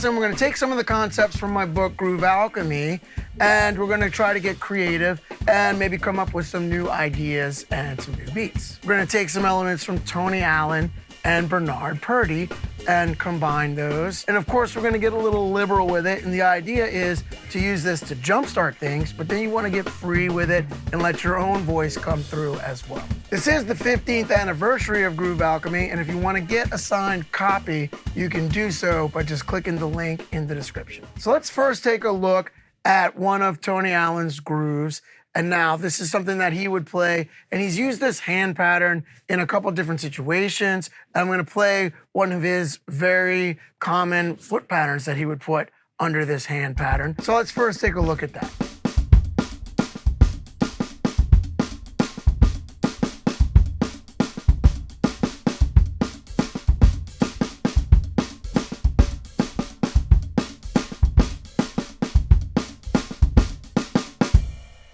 lesson, we're gonna take some of the concepts from my book, Groove Alchemy, and we're gonna try to get creative and maybe come up with some new ideas and some new beats. We're gonna take some elements from Tony Allen and Bernard Purdie and combine those. And of course, we're gonna get a little liberal with it. And the idea is to use this to jumpstart things, but then you wanna get free with it and let your own voice come through as well. This is the 15th anniversary of Groove Alchemy. And if you wanna get a signed copy, you can do so by just clicking the link in the description. So let's first take a look at one of Tony Allen's grooves. And now this is something that he would play, and he's used this hand pattern in a couple different situations. I'm gonna play one of his very common foot patterns that he would put under this hand pattern. So let's first take a look at that.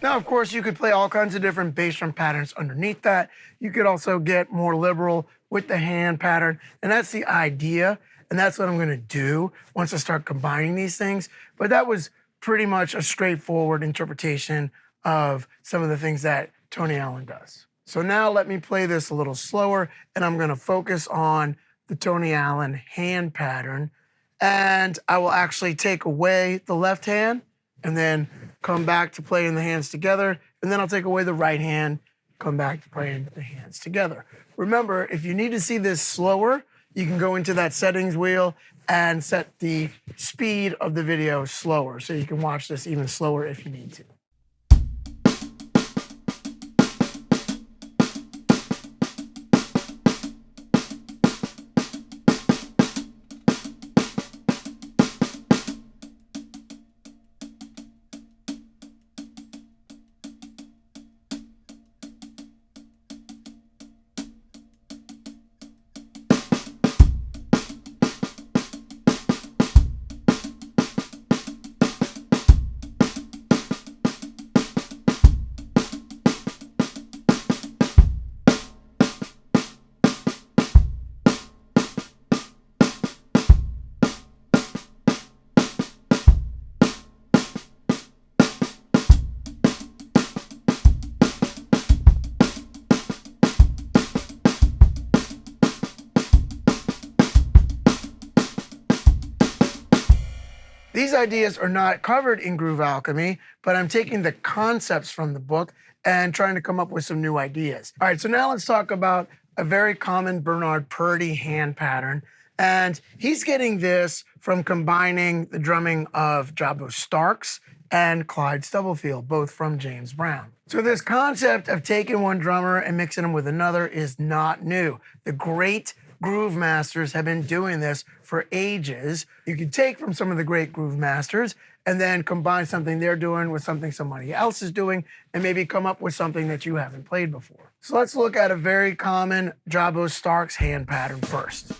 Now, of course, you could play all kinds of different bass drum patterns underneath that. You could also get more liberal with the hand pattern, and that's the idea, and that's what I'm gonna do once I start combining these things. But that was pretty much a straightforward interpretation of some of the things that Tony Allen does. So now let me play this a little slower, and I'm gonna focus on the Tony Allen hand pattern, and I will actually take away the left hand and then come back to playing the hands together, and then I'll take away the right hand, come back to playing the hands together. Remember, if you need to see this slower, you can go into that settings wheel and set the speed of the video slower, so you can watch this even slower if you need to. These ideas are not covered in Groove Alchemy, but I'm taking the concepts from the book and trying to come up with some new ideas. All right, so now let's talk about a very common Bernard Purdie hand pattern. And he's getting this from combining the drumming of Jabo Starks and Clyde Stubblefield, both from James Brown. So this concept of taking one drummer and mixing him with another is not new. The great groove masters have been doing this for ages. You can take from some of the great groove masters and then combine something they're doing with something somebody else is doing and maybe come up with something that you haven't played before. So let's look at a very common Jabo Starks hand pattern first.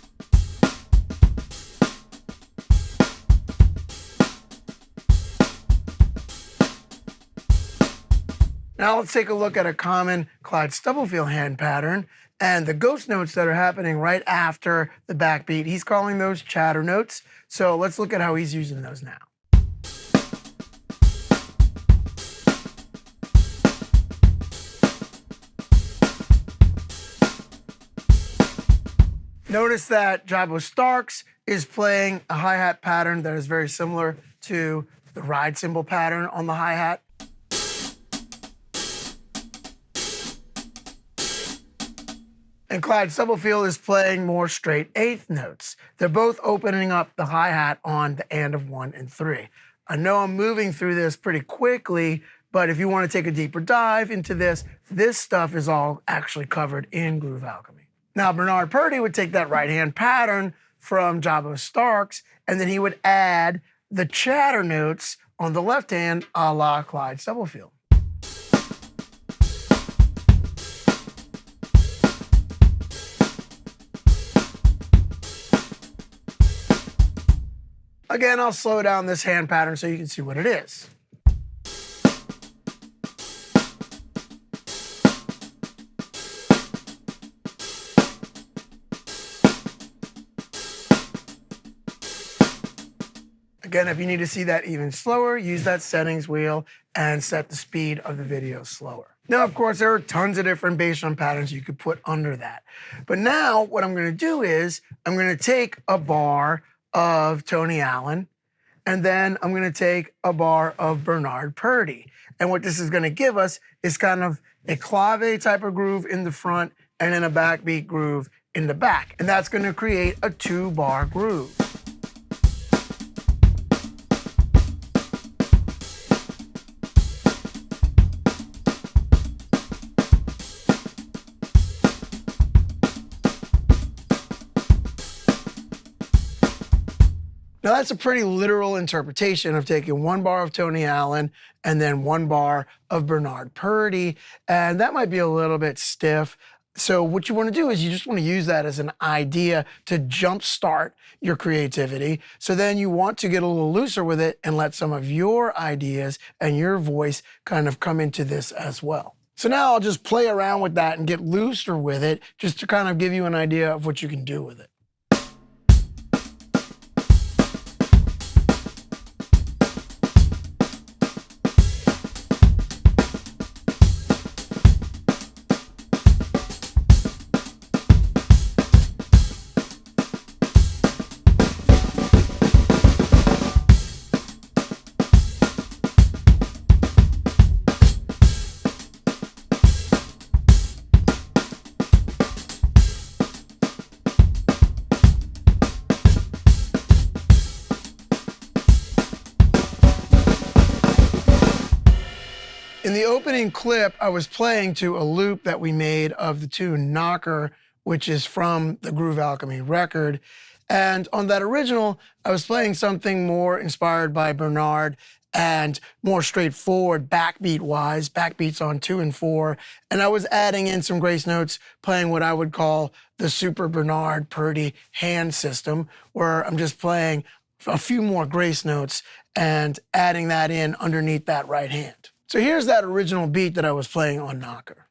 Now let's take a look at a common Clyde Stubblefield hand pattern and the ghost notes that are happening right after the backbeat. He's calling those chatter notes. So let's look at how he's using those now. Notice that Jabo Starks is playing a hi-hat pattern that is very similar to the ride cymbal pattern on the hi-hat. And Clyde Stubblefield is playing more straight eighth notes. They're both opening up the hi-hat on the and of 1 and 3. I know I'm moving through this pretty quickly, but if you want to take a deeper dive into this, this stuff is all actually covered in Groove Alchemy. Now, Bernard Purdie would take that right-hand pattern from Jabo Starks, and then he would add the chatter notes on the left hand, a la Clyde Stubblefield. Again, I'll slow down this hand pattern so you can see what it is. Again, if you need to see that even slower, use that settings wheel and set the speed of the video slower. Now, of course, there are tons of different bass drum patterns you could put under that. But now what I'm gonna do is I'm gonna take a bar of Tony Allen, and then I'm gonna take a bar of Bernard Purdie. And what this is gonna give us is kind of a clave type of groove in the front and then a backbeat groove in the back. And that's gonna create a 2-bar groove. Now that's a pretty literal interpretation of taking 1 bar of Tony Allen and then 1 bar of Bernard Purdie, and that might be a little bit stiff. So what you want to do is you just want to use that as an idea to jumpstart your creativity. So then you want to get a little looser with it and let some of your ideas and your voice kind of come into this as well. So now I'll just play around with that and get looser with it just to kind of give you an idea of what you can do with it. In the opening clip, I was playing to a loop that we made of the tune Knocker, which is from the Groove Alchemy record. And on that original, I was playing something more inspired by Bernard and more straightforward backbeat-wise, backbeats on 2 and 4. And I was adding in some grace notes, playing what I would call the Super Bernard Purdie hand system, where I'm just playing a few more grace notes and adding that in underneath that right hand. So here's that original beat that I was playing on Knocker.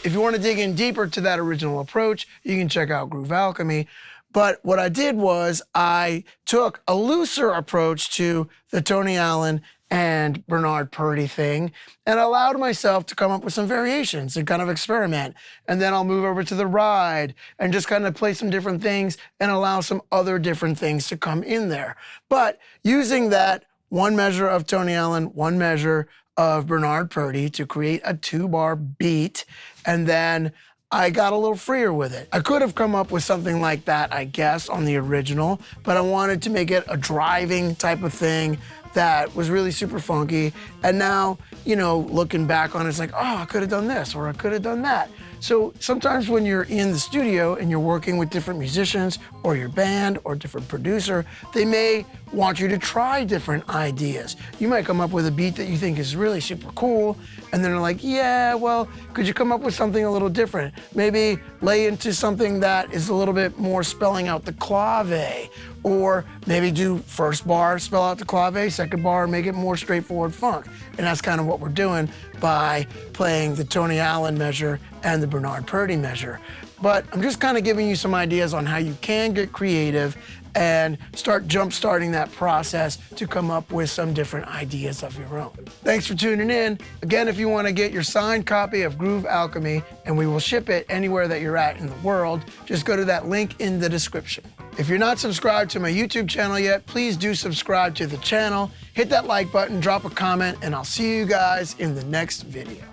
If you want to dig in deeper to that original approach, you can check out Groove Alchemy. But what I did was I took a looser approach to the Tony Allen and Bernard Purdie thing and allowed myself to come up with some variations and kind of experiment. And then I'll move over to the ride and just kind of play some different things and allow some other different things to come in there. But using that 1 measure of Tony Allen, 1 measure of Bernard Purdie to create a 2-bar beat, and then I got a little freer with it. I could have come up with something like that, I guess, on the original, but I wanted to make it a driving type of thing that was really super funky. And now, you know, looking back on it, it's like, oh, I could have done this or I could have done that. So sometimes when you're in the studio and you're working with different musicians or your band or different producer, they may want you to try different ideas. You might come up with a beat that you think is really super cool, and then they're like, yeah, well, could you come up with something a little different? Maybe lay into something that is a little bit more spelling out the clave, or maybe do first bar, spell out the clave, second bar, make it more straightforward funk. And that's kind of what we're doing by playing the Tony Allen measure and the Bernard Purdie measure. But I'm just kind of giving you some ideas on how you can get creative and start jump-starting that process to come up with some different ideas of your own. Thanks for tuning in. Again, if you want to get your signed copy of Groove Alchemy, and we will ship it anywhere that you're at in the world, just go to that link in the description. If you're not subscribed to my YouTube channel yet, please do subscribe to the channel, hit that like button, drop a comment, and I'll see you guys in the next video.